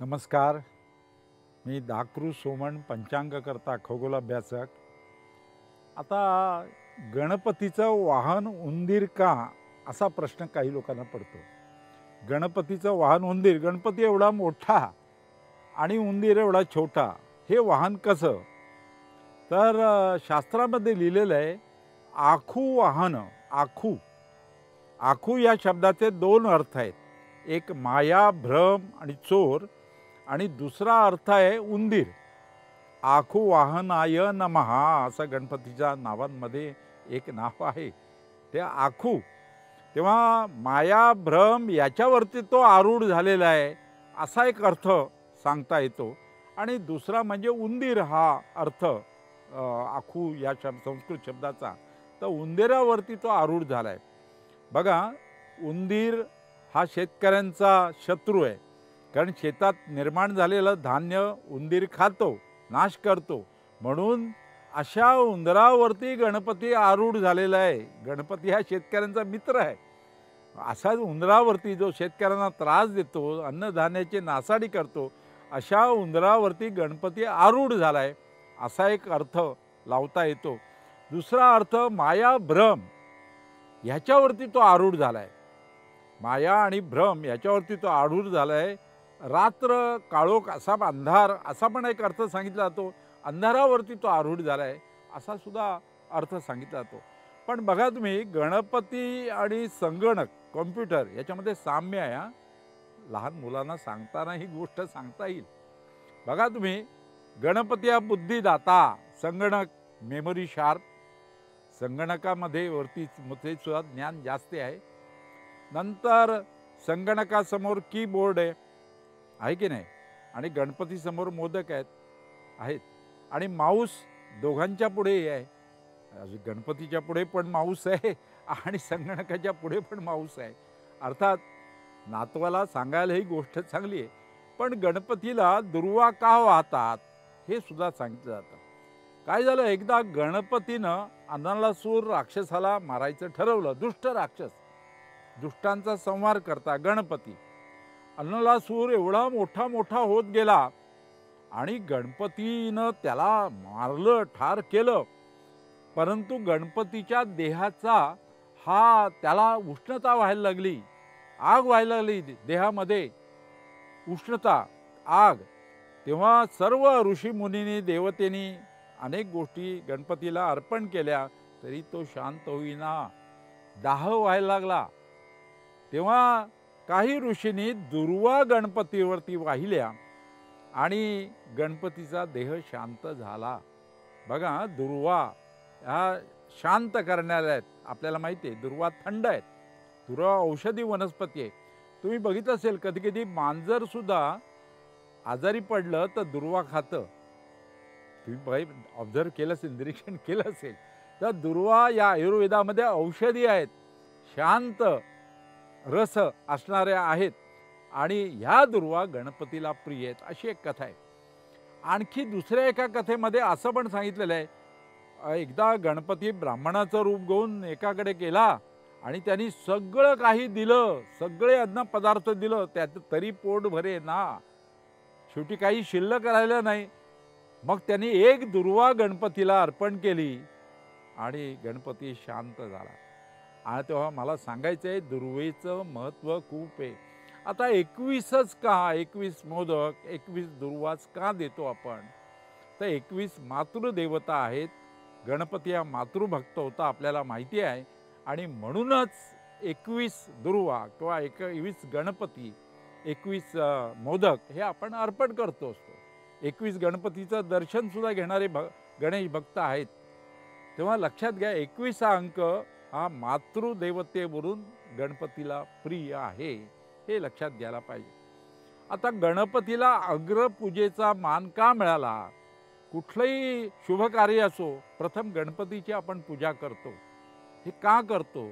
नमस्कार. मी दाकृ सोमण पंचांगकर्ता खगोल अभ्यासक. आता गणपतीचं वाहन उंदीर का असा प्रश्न काही लोकांना पडतो. गणपतीचं वाहन उंदीर, गणपती एवढा मोठा आणि उंदीर एवढा छोटा, हे वाहन कसं? तर शास्त्रामध्ये लिहिलेलं आहे आखू वाहन. आखू आखू या शब्दाचे दोन अर्थ आहेत. एक माया, भ्रम आणि चोर, आणि दुसरा अर्थ आहे उंदीर. आखू वाहनाय नमः असं गणपतीच्या नावांमध्ये एक नाव आहे, ते आखू. तेव्हा माया, भ्रम याच्यावरती तो आरूढ झालेला आहे असा एक अर्थ सांगता येतो. आणि दुसरा म्हणजे उंदीर हा अर्थ आखू या संस्कृत शब्दाचा, तर उंदीरावरती तो आरूढ झाला आहे. बघा, उंदीर हा शेतकऱ्यांचा शत्रू आहे, कारण शेतात निर्माण झालेलं धान्य उंदीर खातो, नाश करतो. म्हणून अशा उंदरावरती गणपती आरूढ झालेला आहे. गणपती हा शेतकऱ्यांचा मित्र आहे. असाच उंदरावरती जो शेतकऱ्यांना त्रास देतो, अन्नधान्याची नासाडी करतो, अशा उंदरावरती गणपती आरूढ झाला आहे असा एक अर्थ लावता येतो. दुसरा अर्थ माया, भ्रम ह्याच्यावरती तो आरूढ झाला आहे. माया आणि भ्रम याच्यावरती तो आरूढ झाला आहे. रात्र, काळोख, असा अंधार असा पण एक अर्थ सांगितला जातो. अंधारावरती तो आरूढ झाला आहे असा सुद्धा अर्थ सांगितला जातो. पण बघा तुम्ही, गणपती आणि संगणक, कॉम्प्युटर याच्यामध्ये साम्य आहे. लहान मुलांना सांगताना ही गोष्ट सांगता येईल. बघा तुम्ही, गणपती हा बुद्धिदाता, संगणक मेमरी शार्प. संगणकामध्ये वरती सुद्धा ज्ञान जास्त आहे. नंतर संगणकासमोर कीबोर्ड आहे की नाही, आणि गणपतीसमोर मोदक आहेत आणि माऊस दोघांच्या पुढे आहे. गणपतीच्या पुढे पण माऊस आहे आणि संगणकाच्या पुढे पण माऊस आहे. अर्थात नातवाला सांगायला ही गोष्ट चांगली आहे, पण गणपतीला दुर्वा का वाहतात हे सुद्धा सांगितलं जातं. काय झालं, एकदा गणपतीनं अनलासूर राक्षसाला मारायचं ठरवलं. दुष्ट राक्षस, दुष्टांचा संहार करता गणपती. अनलासूर एवढा मोठा होत गेला आणि गणपतीनं त्याला मारलं, ठार केलं. परंतु गणपतीच्या देहाचा त्याला उष्णता व्हायला लागली, आग व्हायला लागली देहामध्ये, उष्णता, आग. तेव्हा सर्व ऋषीमुनींनी, देवतेनी अनेक गोष्टी गणपतीला अर्पण केल्या, तरी तो शांत होईना, दाह व्हायला लागला. तेव्हा काही ऋषींनी दुर्वा गणपतीवरती वाहिल्या आणि गणपतीचा देह शांत झाला. बघा, दुर्वा ह्या शांत करणाऱ्या आहेत. आपल्याला माहिती आहे दुर्वा थंड आहेत. दुर्वा औषधी वनस्पती आहे. तुम्ही बघितलं असेल, कधी कधी मांजर सुद्धा आजारी पडलं तर दुर्वा खातं. तुम्ही ऑब्झर्व केलं असेल, निरीक्षण केलं असेल. तर दुर्वा या आयुर्वेदामध्ये औषधी आहेत, शांत रस असणाऱ्या आहेत, आणि ह्या दुर्वा गणपतीला प्रिय आहेत, अशी एक कथा आहे. आणखी दुसऱ्या एका कथेमध्ये असं पण सांगितलेलं आहे, एकदा गणपती ब्राह्मणाचं रूप घेऊन एकाकडे गेला आणि त्यांनी सगळं काही दिलं, सगळे अन्न पदार्थ दिलं, त्यात तरी पोट भरे ना, शेवटी काही शिल्लक राहिलं नाही. मग त्यांनी एक दुर्वा गणपतीला अर्पण केली आणि गणपती शांत झाला. आणि तेव्हा मला सांगायचं आहे, दुर्वेचं महत्त्व खूप आहे. आता 21च का, 21 मोदक, 21 दुर्वाच का देतो आपण? तर 21 मातृदेवता आहेत. गणपती हा मातृभक्त होता, आपल्याला माहिती आहे. आणि म्हणूनच 21 दुर्वा किंवा 21 गणपती, 21 मोदक हे आपण अर्पण करतो असतो. 21 गणपतीचं दर्शन सुद्धा घेणारे गणेश भक्त आहेत. तेव्हा लक्षात घ्या, 21 हा अंक हा मातृदेवतेवरून गणपतीला प्रिय आहे, हे लक्षात घ्यायला पाहिजे. आता गणपतीला अग्रपूजेचा मान का मिळाला? कुठलंही शुभ कार्य असो, प्रथम गणपतीची आपण पूजा करतो. हे का करतो?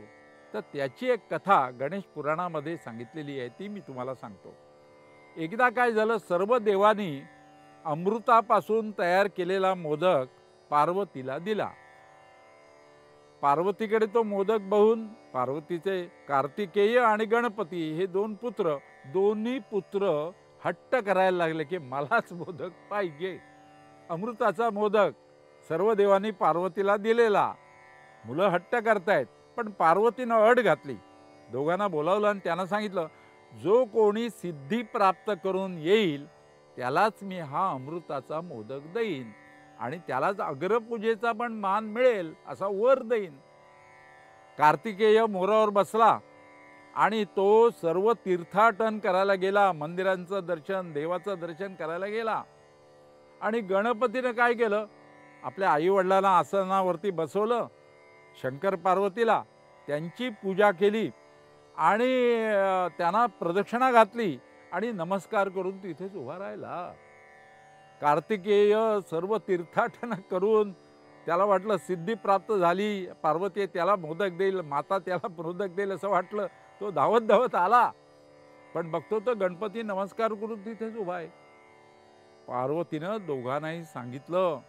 तर त्याची एक कथा गणेश पुराणामध्ये सांगितलेली आहे, ती मी तुम्हाला सांगतो. एकदा काय झालं, सर्व देवांनी अमृतापासून तयार केलेला मोदक पार्वतीला दिला. पार्वतीकडे तो मोदक बघून पार्वतीचे कार्तिकेय आणि गणपती हे दोन पुत्र, दोन्ही पुत्र हट्ट करायला लागले की मलाच मोदक पाहिजे. अमृताचा मोदक सर्व देवांनी पार्वतीला दिलेला. मुलं हट्ट करतायत, पण पार्वतीनं अट घातली. दोघांना बोलावलं आणि त्यांना सांगितलं, जो कोणी सिद्धी प्राप्त करून येईल त्यालाच मी हा अमृताचा मोदक देईन आणि त्यालाच अग्रपूजेचा पण मान मिळेल, असा वर देईन. कार्तिकेय मोरावर बसला आणि तो सर्व तीर्थाटन करायला गेला. मंदिरांचं दर्शन, देवाचं दर्शन करायला गेला. आणि गणपतीनं काय केलं, आपल्या आई वडिलांना आसनावरती बसवलं, शंकर पार्वतीला त्यांची पूजा केली आणि त्यांना प्रदक्षिणा घातली आणि नमस्कार करून तिथेच उभा राहिला. कार्तिकेय सर्व तीर्थाटन करून त्याला वाटलं सिद्धी प्राप्त झाली, पार्वती त्याला मोदक देईल, माता त्याला मोदक देईल असं वाटलं. तो धावत धावत आला, पण बघतो तर गणपती नमस्कार करून तिथेच उभा आहे. पार्वतीनं दोघांनाही सांगितलं,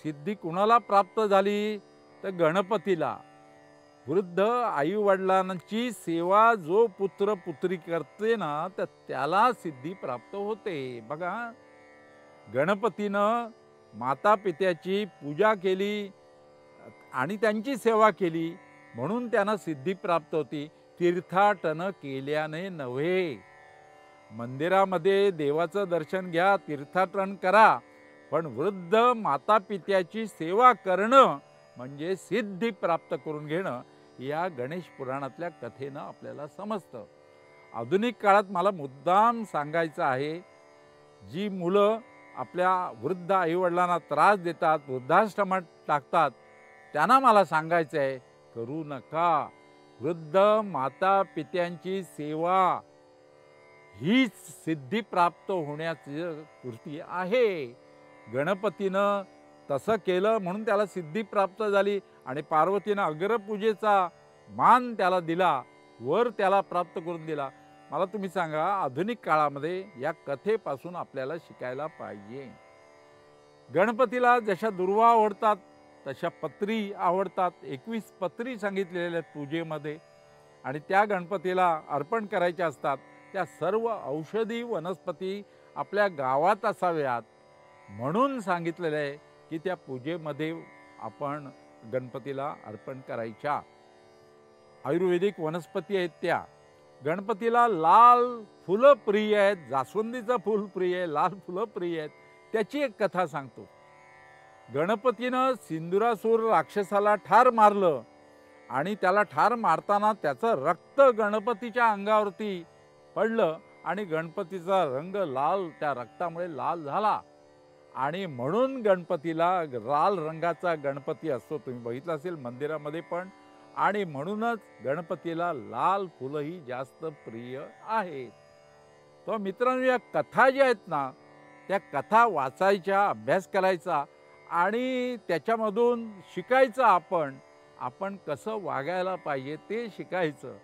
सिद्धी कुणाला प्राप्त झाली तर गणपतीला. वृद्ध आई वडिलांची सेवा जो पुत्र पुत्री करते ना, तर त्याला सिद्धी प्राप्त होते. बघा, गणपतीनं माता पित्याची पूजा केली आणि त्यांची सेवा केली म्हणून त्यांना सिद्धी प्राप्त होती. तीर्थाटन केल्याने नव्हे. मंदिरामध्ये देवाचं दर्शन घ्या, तीर्थाटन करा, पण वृद्ध माता पित्याची सेवा करणं म्हणजे सिद्धी प्राप्त करून घेणं, या गणेश पुराणातल्या कथेनं आपल्याला समजतं. आधुनिक काळात मला मुद्दाम सांगायचं आहे, जी मुलं आपल्या वृद्ध आईवडिलांना त्रास देतात, वृद्धाश्रमात टाकतात, त्यांना मला सांगायचं आहे, करू नका. वृद्ध माता पित्यांची सेवा हीच सिद्धी प्राप्त होण्याची कृती आहे. गणपतीनं तसं केलं म्हणून त्याला सिद्धी प्राप्त झाली आणि पार्वतीनं अग्रपूजेचा मान त्याला दिला, वर त्याला प्राप्त करून दिला. मला तुम्ही सांगा, आधुनिक काळामध्ये या कथेपासून आपल्याला शिकायला पाहिजे. गणपतीला जशा दुर्वा आवडतात तशा पत्री आवडतात. 21 पत्री सांगितलेल्या आहेत पूजेमध्ये आणि त्या गणपतीला अर्पण करायच्या असतात. त्या सर्व औषधी वनस्पती आपल्या गावात असाव्यात म्हणून सांगितलेलं आहे की त्या पूजेमध्ये आपण गणपतीला अर्पण करायच्या. आयुर्वेदिक वनस्पती आहेत त्या. गणपतीला लाल फुलं प्रिय आहेत, जास्वंदीचं फूल प्रिय आहे, लाल फुलं प्रिय आहेत. त्याची एक कथा सांगतो. गणपतीनं सिंदुरासूर राक्षसाला ठार मारलं आणि त्याला ठार मारताना त्याचं रक्त गणपतीच्या अंगावरती पडलं आणि गणपतीचा रंग लाल, त्या रक्तामुळे लाल झाला आणि म्हणून गणपतीला लाल रंगाचा गणपती असतो. तुम्ही बघितलं असेल मंदिरामध्ये पण. आणि म्हणूनच गणपतीला लाल फुलंही जास्त प्रिय आहेत. तर मित्रांनो, या कथा ज्या आहेत ना, त्या कथा वाचायच्या, अभ्यास करायचा आणि त्याच्यामधून शिकायचं. आपण कसं वागायला पाहिजे ते शिकायचं.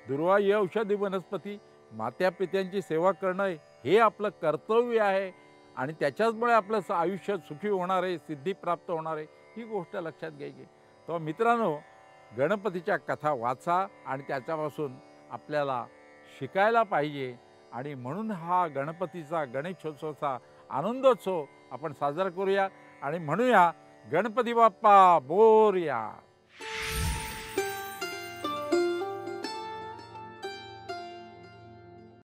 दुर्वा ही औषधी वनस्पती, मात्या पित्यांची सेवा करणं हे आपलं कर्तव्य आहे आणि त्याच्याचमुळे आपलं आयुष्य सुखी होणार आहे, सिद्धी प्राप्त होणार आहे, ही गोष्ट लक्षात घ्यायची. तर मित्रांनो, गणपतीच्या कथा वाचा आणि त्याच्यापासून आपल्याला शिकायला पाहिजे आणि म्हणून हा गणपतीचा, गणेशोत्सवाचा आनंदोत्सव आपण साजरा करूया आणि म्हणूया, गणपती बाप्पा मोरया.